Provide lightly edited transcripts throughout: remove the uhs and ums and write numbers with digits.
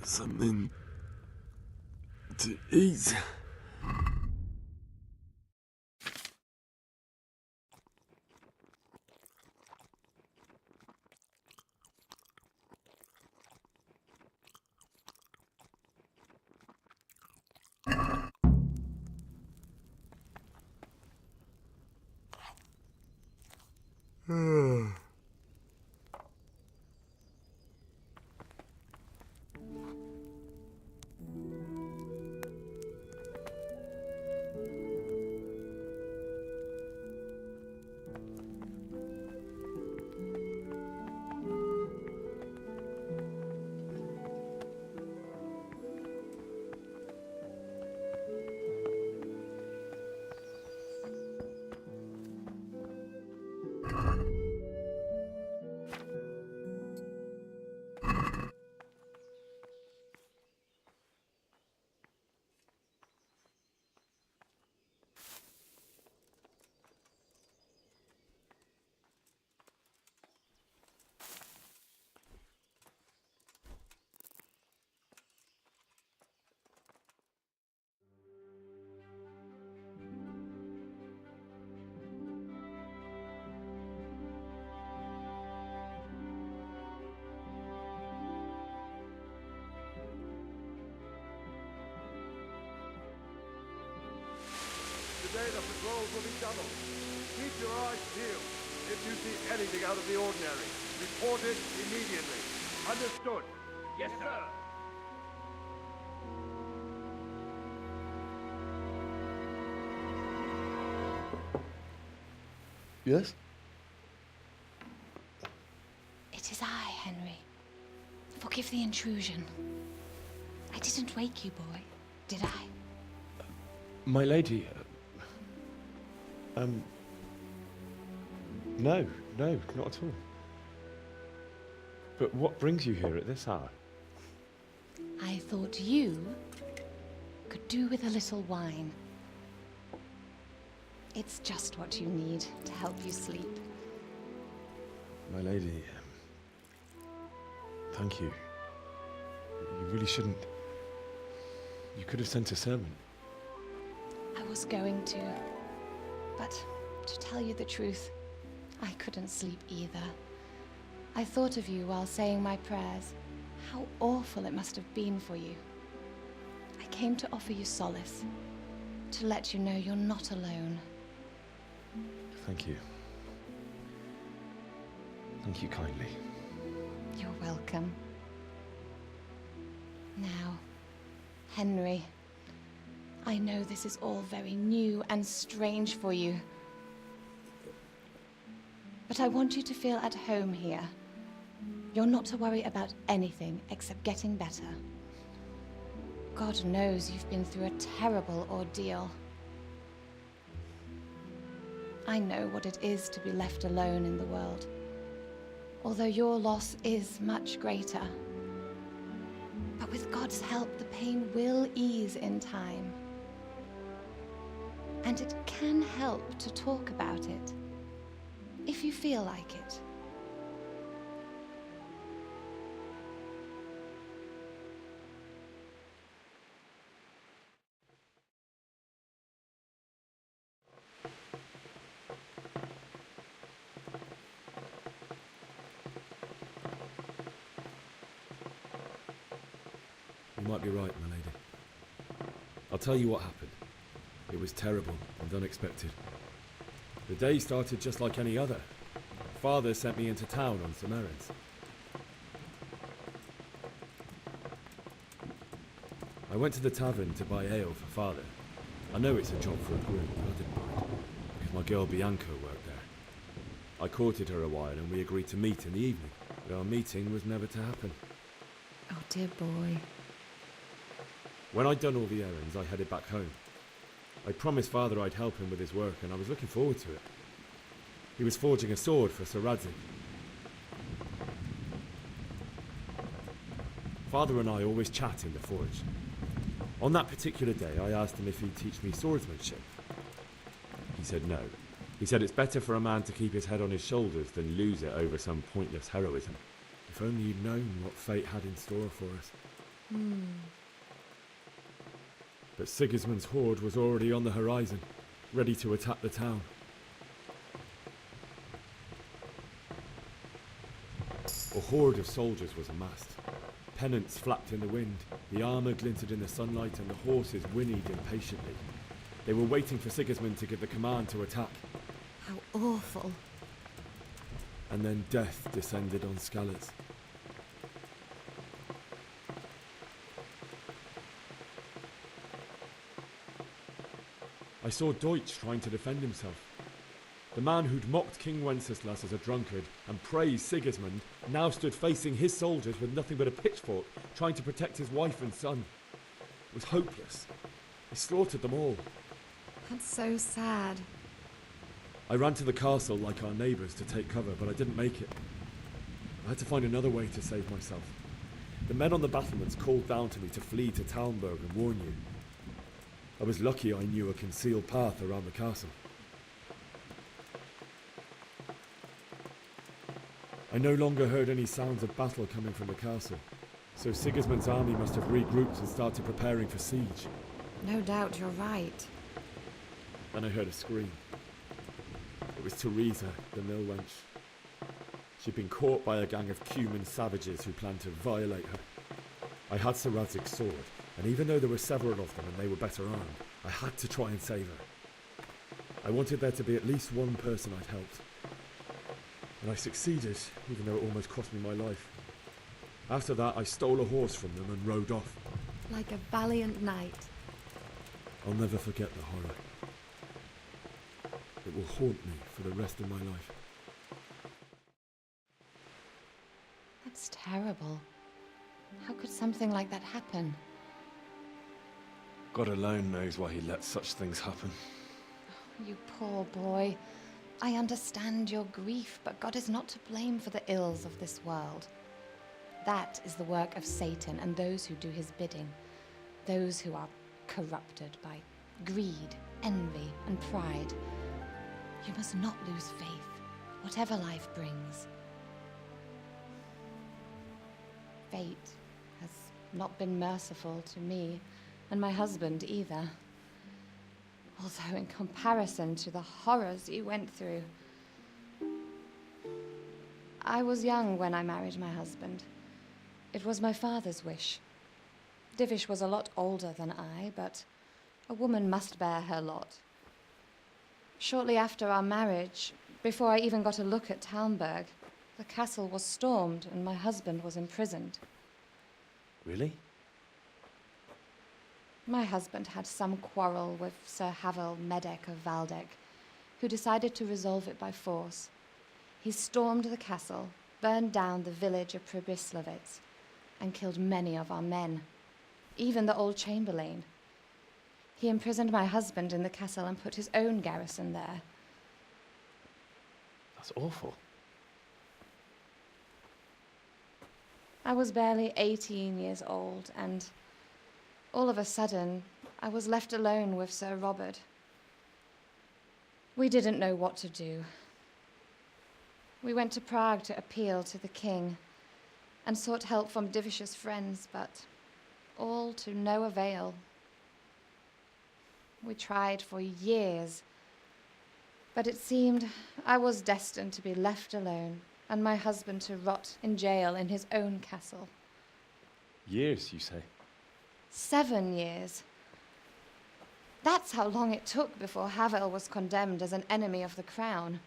something to eat. Today the patrols will be doubled. Keep your eyes peeled. If you see anything out of the ordinary, report it immediately. Understood? Yes, sir. Yes? It is I, Henry. Forgive the intrusion. I didn't wake you, boy, did I? My lady, no, not at all. But what brings you here at this hour? I thought you could do with a little wine. It's just what you need to help you sleep. My lady, thank you. You really shouldn't. You could have sent a servant. I was going to, but to tell you the truth, I couldn't sleep either. I thought of you while saying my prayers. How awful it must have been for you. I came to offer you solace, to let you know you're not alone. Thank you. Thank you kindly. You're welcome. Now, Henry, I know this is all very new and strange for you. But I want you to feel at home here. You're not to worry about anything except getting better. God knows you've been through a terrible ordeal. I know what it is to be left alone in the world, although your loss is much greater. But with God's help, the pain will ease in time. And it can help to talk about it, if you feel like it. You might be right, my lady. I'll tell you what happened. It was terrible and unexpected. The day started just like any other. Father sent me into town on some errands. I went to the tavern to buy ale for Father. I know it's a job for a groom, but I didn't mind, because my girl Bianca worked there. I courted her a while and we agreed to meet in the evening, but our meeting was never to happen. Oh, dear boy. When I'd done all the errands, I headed back home. I promised Father I'd help him with his work, and I was looking forward to it. He was forging a sword for Sir Radzig. Father and I always chat in the forge. On that particular day, I asked him if he'd teach me swordsmanship. He said no. He said it's better for a man to keep his head on his shoulders than lose it over some pointless heroism. If only you'd known what fate had in store for us. But Sigismund's horde was already on the horizon, ready to attack the town. A horde of soldiers was amassed. Pennants flapped in the wind, the armour glinted in the sunlight, and the horses whinnied impatiently. They were waiting for Sigismund to give the command to attack. How awful. And then death descended on Skalitz. I saw Deutsch trying to defend himself. The man who'd mocked King Wenceslas as a drunkard and praised Sigismund now stood facing his soldiers with nothing but a pitchfork, trying to protect his wife and son. It was hopeless. He slaughtered them all. That's so sad. I ran to the castle like our neighbours to take cover, but I didn't make it. I had to find another way to save myself. The men on the battlements called down to me to flee to Talmberg and warn you. I was lucky I knew a concealed path around the castle. I no longer heard any sounds of battle coming from the castle, so Sigismund's army must have regrouped and started preparing for siege. No doubt you're right. Then I heard a scream. It was Teresa, the mill wench. She'd been caught by a gang of Cuman savages who planned to violate her. I had Sir Radzig's sword, and even though there were several of them and they were better armed, I had to try and save her. I wanted there to be at least one person I'd helped. And I succeeded, even though it almost cost me my life. After that, I stole a horse from them and rode off. Like a valiant knight. I'll never forget the horror. It will haunt me for the rest of my life. That's terrible. How could something like that happen? God alone knows why he lets such things happen. You poor boy. I understand your grief, but God is not to blame for the ills of this world. That is the work of Satan and those who do his bidding. Those who are corrupted by greed, envy, and pride. You must not lose faith, whatever life brings. Fate has not been merciful to me, and my husband either. Although in comparison to the horrors you went through. I was young when I married my husband. It was my father's wish. Divish was a lot older than I, but a woman must bear her lot. Shortly after our marriage, before I even got a look at Talmberg, the castle was stormed and my husband was imprisoned. Really? My husband had some quarrel with Sir Havel Medek of Valdek, who decided to resolve it by force. He stormed the castle, burned down the village of Pribyslavitz, and killed many of our men, even the old chamberlain. He imprisoned my husband in the castle and put his own garrison there. That's awful. I was barely 18 years old, and all of a sudden, I was left alone with Sir Robert. We didn't know what to do. We went to Prague to appeal to the king and sought help from Divish's friends, but all to no avail. We tried for years, but it seemed I was destined to be left alone and my husband to rot in jail in his own castle. Years, you say? 7 years. That's how long it took before Havel was condemned as an enemy of the crown.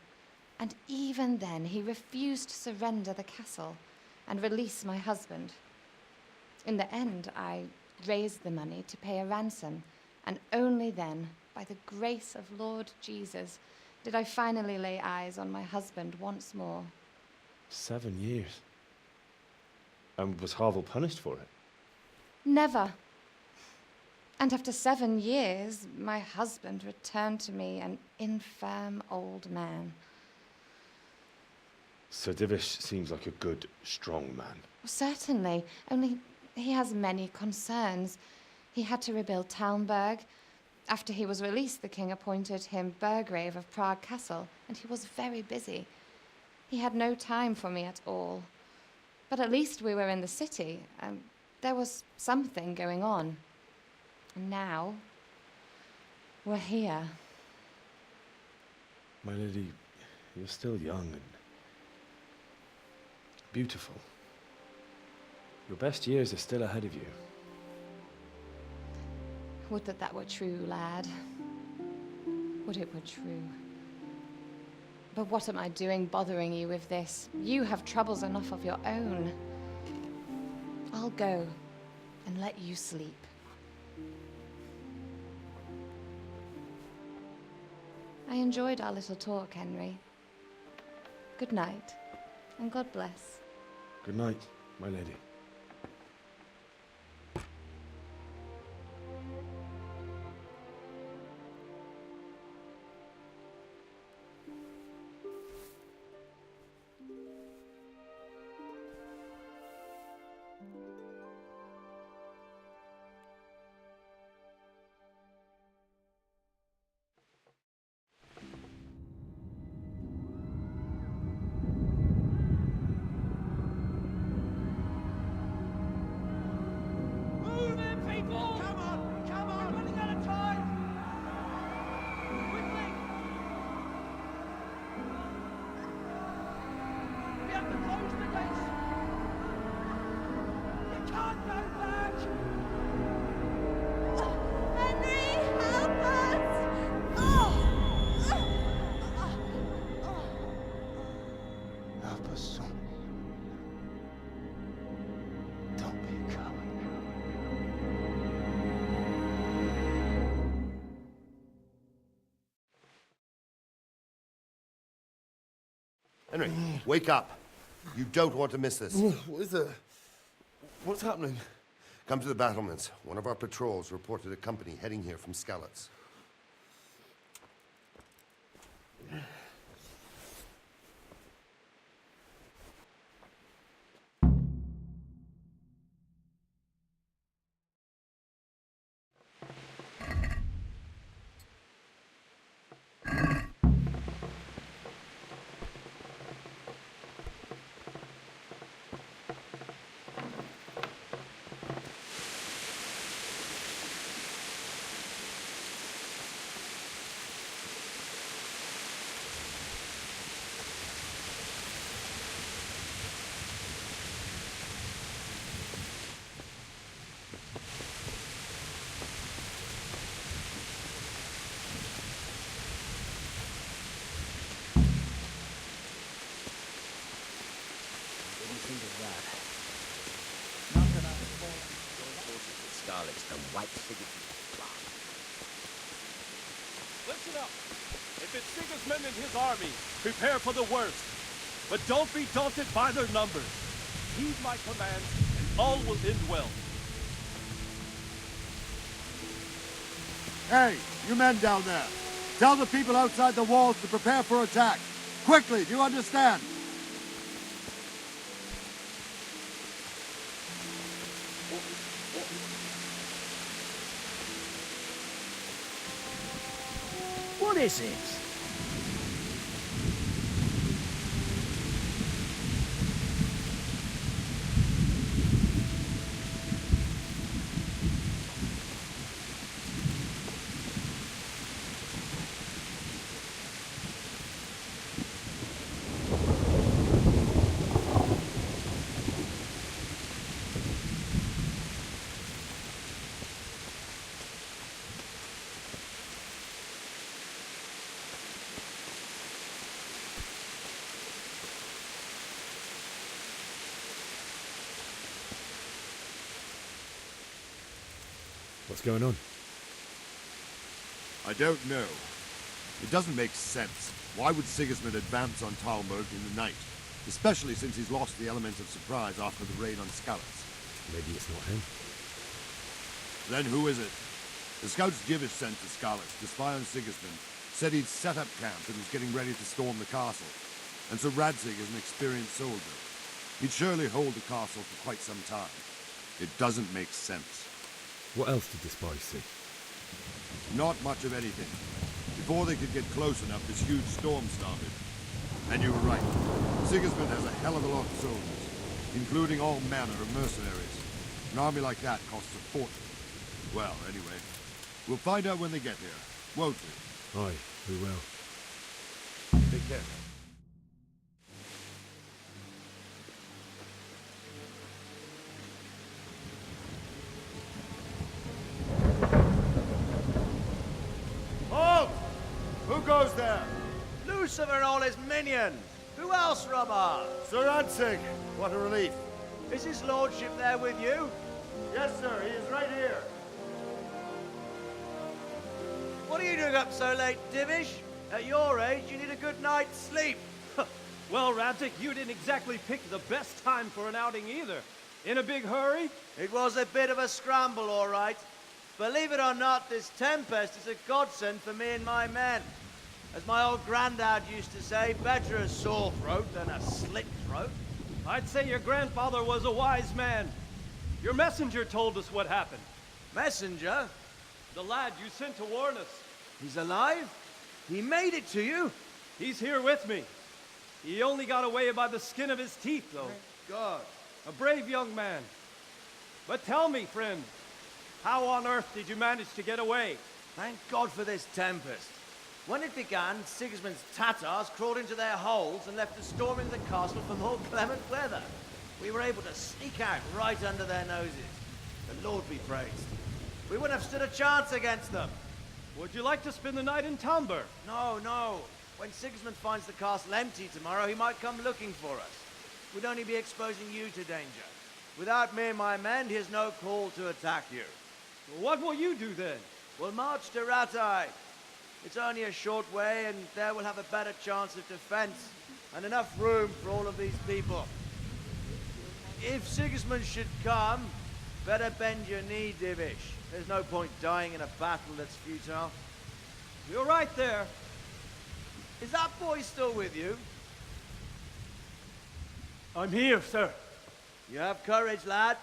And even then, he refused to surrender the castle and release my husband. In the end, I raised the money to pay a ransom, and only then, by the grace of Lord Jesus, did I finally lay eyes on my husband once more. 7 years. And was Havel punished for it? Never. And after 7 years, my husband returned to me an infirm old man. Sir Divish seems like a good, strong man. Certainly, only he has many concerns. He had to rebuild Talmberg. After he was released, the king appointed him Burgrave of Prague Castle, and he was very busy. He had no time for me at all. But at least we were in the city. there was something going on. And now, we're here. My lady, you're still young and beautiful. Your best years are still ahead of you. Would that that were true, lad. Would it were true. But what am I doing bothering you with this? You have troubles enough of your own. I'll go and let you sleep. I enjoyed our little talk, Henry. Good night, and God bless. Good night, my lady. Help us, son. Don't be a coward. Henry, wake up. You don't want to miss this. What is it? What's happening? Come to the battlements. One of our patrols reported a company heading here from Skalitz. Listen up. If it's Sigismund and his army, prepare for the worst. But don't be daunted by their numbers. Heed my commands, and all will end well. Hey, you men down there. Tell the people outside the walls to prepare for attack. Quickly, do you understand? What is it? What's going on? I don't know. It doesn't make sense. Why would Sigismund advance on Talmberg in the night? Especially since he's lost the element of surprise after the raid on Skalitz. Maybe it's not him. Then who is it? The scouts Jivish sent to Skalitz to spy on Sigismund said he'd set up camp and was getting ready to storm the castle. And so Radzig is an experienced soldier. He'd surely hold the castle for quite some time. It doesn't make sense. What else did the spies see? Not much of anything. Before they could get close enough, this huge storm started. And you were right. Sigismund has a hell of a lot of soldiers, including all manner of mercenaries. An army like that costs a fortune. Well, anyway, we'll find out when they get here, won't we? Aye, we will. Take care. Halt! Who goes there? Lucifer and all his minions. Who else, Robert? Sir Ansig, what a relief. Is his lordship there with you? Yes, sir, he is right here. What are you doing up so late, Divish? At your age, you need a good night's sleep. Well, Radzik, you didn't exactly pick the best time for an outing either. In a big hurry? It was a bit of a scramble, all right. Believe it or not, this tempest is a godsend for me and my men. As my old granddad used to say, better a sore throat than a slit throat. I'd say your grandfather was a wise man. Your messenger told us what happened. Messenger? The lad you sent to warn us. He's alive? He made it to you? He's here with me. He only got away by the skin of his teeth, though. God. A brave young man. But tell me, friend, how on earth did you manage to get away? Thank God for this tempest. When it began, Sigismund's Tatars crawled into their holes and left us storming the castle for more clement weather. We were able to sneak out right under their noses. The Lord be praised. We wouldn't have stood a chance against them. Would you like to spend the night in Tamber? No, no. When Sigismund finds the castle empty tomorrow, he might come looking for us. We'd only be exposing you to danger. Without me and my men, he has no call to attack you. What will you do then? We'll march to Ratai. It's only a short way, and there we'll have a better chance of defense and enough room for all of these people. If Sigismund should come, better bend your knee, Divish. There's no point dying in a battle that's futile. You're right there. Is that boy still with you? I'm here, sir. You have courage, lad.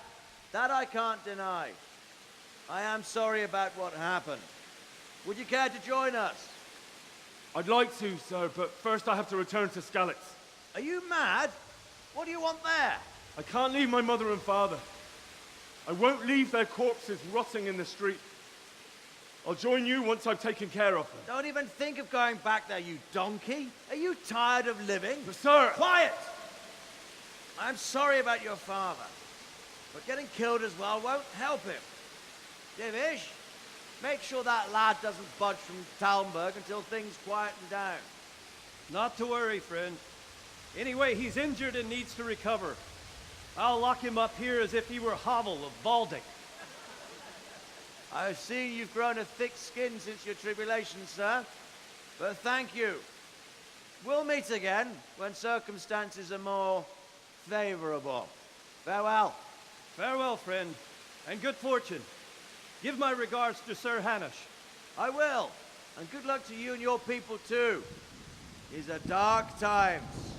That I can't deny. I am sorry about what happened. Would you care to join us? I'd like to, sir, but first I have to return to Skalitz. Are you mad? What do you want there? I can't leave my mother and father. I won't leave their corpses rotting in the street. I'll join you once I've taken care of them. Don't even think of going back there, you donkey. Are you tired of living? But sir! Quiet! I'm sorry about your father, but getting killed as well won't help him. Divish, make sure that lad doesn't budge from Talmberg until things quieten down. Not to worry, friend. Anyway, he's injured and needs to recover. I'll lock him up here as if he were Havel of Baldic. I've seen you've grown a thick skin since your tribulation, sir. But thank you. We'll meet again when circumstances are more favorable. Farewell. Farewell, friend, and good fortune. Give my regards to Sir Hanush. I will. And good luck to you and your people, too. These are dark times.